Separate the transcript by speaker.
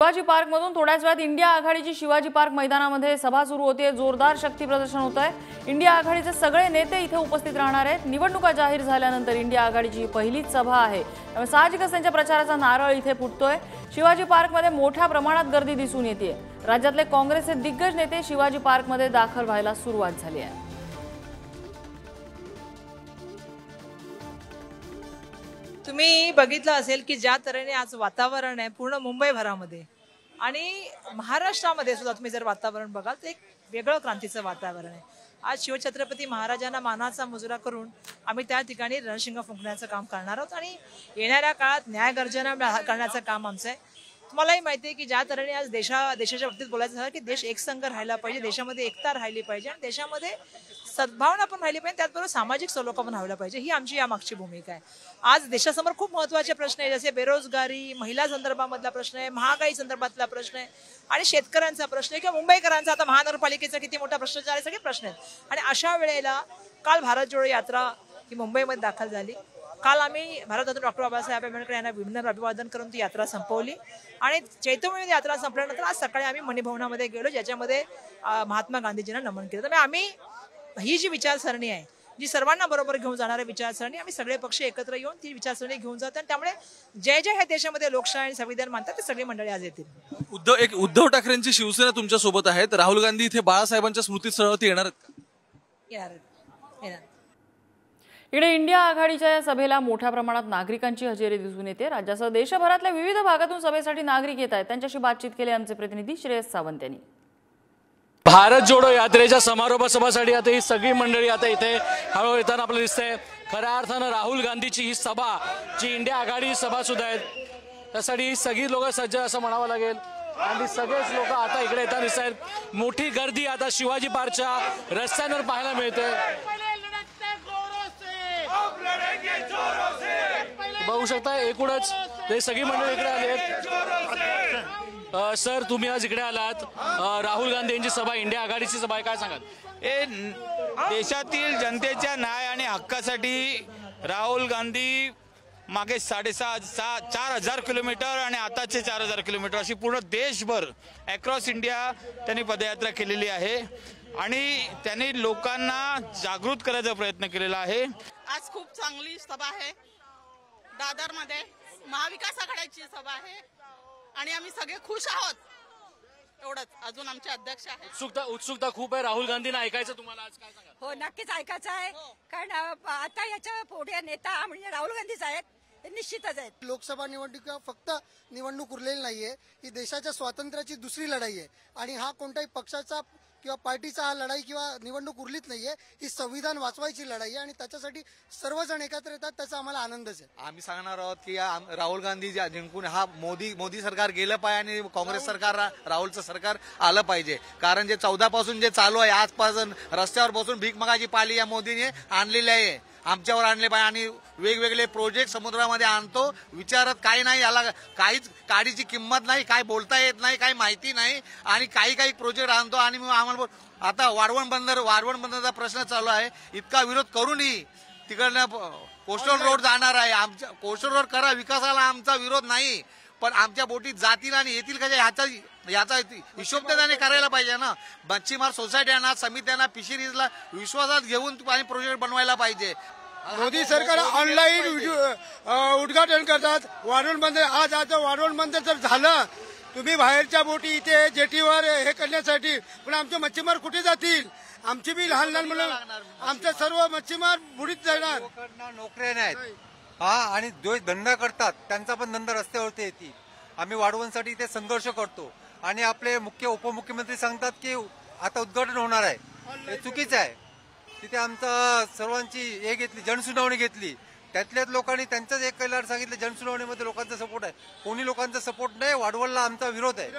Speaker 1: Shivaji park मधून थोड्याच वेळात इंडिया आघाडीची शिवाजी पार्क मैदानामध्ये सभा सुरू होते। जोरदार शक्ती प्रदर्शन होत आहे। इंडिया आघाडीचे सगळे नेते इथे उपस्थित राहणार आहेत। निवडणुका जाहीर झाल्यानंतर इंडिया आघाडीची पहिलीच सभा आहे, त्यामुळे साहजिकच त्यांच्या प्रचाराचा नारळ इथे फुटतोय। शिवाजी पार्कमध्ये मोठ्या प्रमाणात गर्दी दिसून येते। राज्यातले काँग्रेसचे दिग्गज नेते शिवाजी पार्कमध्ये दाखल व्हायला सुरुवात झाली आहे।
Speaker 2: तुम्ही बघितलं असेल की ज्या तऱ्हेने आज वातावरण आहे पूर्ण मुंबईभरामध्ये आणि महाराष्ट्रामध्ये सुद्धा तुम्ही जर वातावरण बघाल तर एक वेगळं क्रांतीचं वातावरण आहे। आज शिवछत्रपती महाराजांना मानाचा मुजरा करून आम्ही त्या ठिकाणी रणशिंग फुंकण्याचं काम करणार आहोत आणि येणाऱ्या काळात न्याय गर्जना करण्याचं काम आमचं आहे। तुम्हालाही माहिती आहे की ज्या तऱ्हेने आज देशाच्या बाबतीत बोलायचं झालं की देश एकसंघ राहायला पाहिजे, देशामध्ये एकता राहिली पाहिजे आणि देशामध्ये सद्भावना पण राहिली पाहिजे, त्याचबरोबर सामाजिक सलोखा पण व्हायला पाहिजे, ही आमची यामागची भूमिका आहे। आज देशासमोर खूप महत्त्वाचे प्रश्न आहेत, जसे बेरोजगारी, महिला संदर्भामधला प्रश्न आहे, महागाई संदर्भातला प्रश्न आहे आणि शेतकऱ्यांचा प्रश्न आहे किंवा मुंबईकरांचा आता महानगरपालिकेचा किती मोठा भ्रष्टाचार आहे, सगळे प्रश्न आहेत। आणि अशा वेळेला काल भारत जोडो यात्रा ही मुंबईमध्ये दाखल झाली। काल आम्ही भारतरत्न डॉक्टर बाबासाहेब आंबेडकर यांना विनम्र अभिवादन करून ती यात्रा संपवली आणि चैतन्य यात्रा संपल्यानंतर आज सकाळी आम्ही मणिभवनामध्ये गेलो, ज्याच्यामध्ये महात्मा गांधीजींना नमन केलं। त्यामुळे आम्ही ही जी विचारसरणी आहे, जी सर्वांना बरोबर घेऊन जाणारी विचारसरणी, आम्ही सगळे पक्ष एकत्र येऊन ती विचारसरणी घेऊन जातो आणि त्यामुळे जे ह्या देशामध्ये लोकशाही आणि संविधान मानतात ते सगळे मंडळी आज येतील।
Speaker 3: उद्धव ठाकरेंची शिवसेना तुमच्या सोबत आहेत, राहुल गांधी इथे बाळासाहेबांच्या स्मृतीस्थळावरती येणार
Speaker 2: येणार।
Speaker 1: इकडे इंडिया आघाडीच्या या सभेला मोठ्या प्रमाणात नागरिकांची हजेरी दिसून येते। राज्यासह देशभरातल्या विविध भागातून सभेसाठी नागरिक येत आहेत। त्यांच्याशी बातचीत केली आमचे प्रतिनिधी श्रेयस सावंत यांनी।
Speaker 4: भारत जोडो यात्रेच्या समारोप सभासाठी आता ही सगळी मंडळी आता इथे हळूहळू येताना आपल्याला दिसतंय। खऱ्या अर्थानं राहुल गांधीची ही सभा, जी इंडिया आघाडी सभा सुद्धा आहे, त्यासाठी सगळी लोक सज्ज असं म्हणावं लागेल आणि सगळेच लोक आता इकडे येताना दिसत आहेत। मोठी गर्दी आता शिवाजी पार्कच्या रस्त्यांवर पाहायला मिळते। बघू शकता एकूणच ते सगळी मंडळी इकडे आली आहेत। सर, तुम्ही आज इकडे आलात, राहुल गांधी यांची सभा, इंडिया आघाडीची सभा आहे, काय सांगाल?
Speaker 5: देशातील जनतेच्या न्याय आणि हक्कासाठी राहुल गांधी मागे 4,500 किलोमीटर आणि आताचे 4,000 किलोमीटर अशी पूर्ण देशभर अक्रॉस इंडिया त्यांनी पदयात्रा केलेली आहे आणि त्यांनी लोकांना जागृत करायचा प्रयत्न केलेला आहे।
Speaker 6: आज खूप चांगली सभा आहे, दादरमध्ये महाविकास आघाडीची सभा आहे आणि आम्ही सगळे खुश आहोत। एवढंच, अजून आमचे अध्यक्ष आहेत।
Speaker 4: उत्सुकता खूप आहे, राहुल गांधींना ऐकायचं तुम्हाला आज, काय सांगाल?
Speaker 7: हो, नक्कीच ऐकायचं आहे, कारण आता याच्या पुढे नेता म्हणजे राहुल गांधीच आहेत, ते निश्चितच आहेत।
Speaker 8: लोकसभा निवडणुका फक्त निवडणूक उरलेली नाहीये, ही देशाच्या स्वातंत्र्याची दुसरी लढाई आहे आणि हा कोणत्याही पक्षाचा किंवा पार्टीचा हा लढाई किंवा निवडणूक उरलीच नाहीये, ही संविधान वाचवायची लढाई आहे आणि त्याच्यासाठी सर्वजण एकत्र येतात, त्याचा आम्हाला आनंदच आहे।
Speaker 9: आम्ही सांगणार आहोत की राहुल गांधी जिंकून हा मोदी सरकार गेलं पाहिजे आणि काँग्रेस सरकार, राहुलचं सरकार आलं पाहिजे, कारण जे 14 पासून जे चालू आहे, आजपासून रस्त्यावर बसून भीक मागायची पाळी या मोदीने आणलेली आहे, आमच्यावर आणले पाहिजे आणि वेगवेगळे प्रोजेक्ट समुद्रामध्ये आणतो, विचारत काही नाही, याला काहीच काडीची किंमत नाही, काय बोलता येत नाही, काही माहिती नाही आणि काही प्रोजेक्ट आणतो आणि आम्हाला आता वाढवण बंदरचा प्रश्न चालू आहे, इतका विरोध करूनही तिकडनं कोस्टल रोड जाणार आहे। आमच्या कोस्टल रोड करा, विकासाला आमचा विरोध नाही, पण आमच्या बोटीत जातील आणि येतील कशा याचा हिशोब त्याने करायला पाहिजे ना। मच्छीमार सोसायट्यांना, समित्यांना, फिशरीजला विश्वासात घेऊन आणि प्रोजेक्ट बनवायला पाहिजे।
Speaker 8: मोदी सरकार ऑनलाईन उद्घाटन करतात, वाढवण बंदर आज वाढवण बंदर जर झालं, तुम्ही बाहेरच्या बोटी इथे जेटीवर हे करण्यासाठी, पण आमचे मच्छीमार कुठे जातील? आमची बी लहान मुलं, आमचे सर्व मच्छीमार बुडीत जाणार।
Speaker 10: नोकऱ्या नाहीत आणि जो धंदा करतात त्यांचा पण धंदा रस्त्यावरती येतील। आम्ही वाढवणसाठी इथे संघर्ष करतो आणि आपले उपमुख्यमंत्री सांगतात की आता उद्घाटन होणार आहे, हे चुकीचं आहे। तिथे आमचा सर्वांची हे घेतली, जनसुनावणी घेतली, त्यातल्याच लोकांनी त्यांचाच एक कैलार सांगितलं, जनसुनावणीमध्ये लोकांचा सपोर्ट आहे, कोणी लोकांचा सपोर्ट नाही, वाढवणला आमचा विरोध आहे।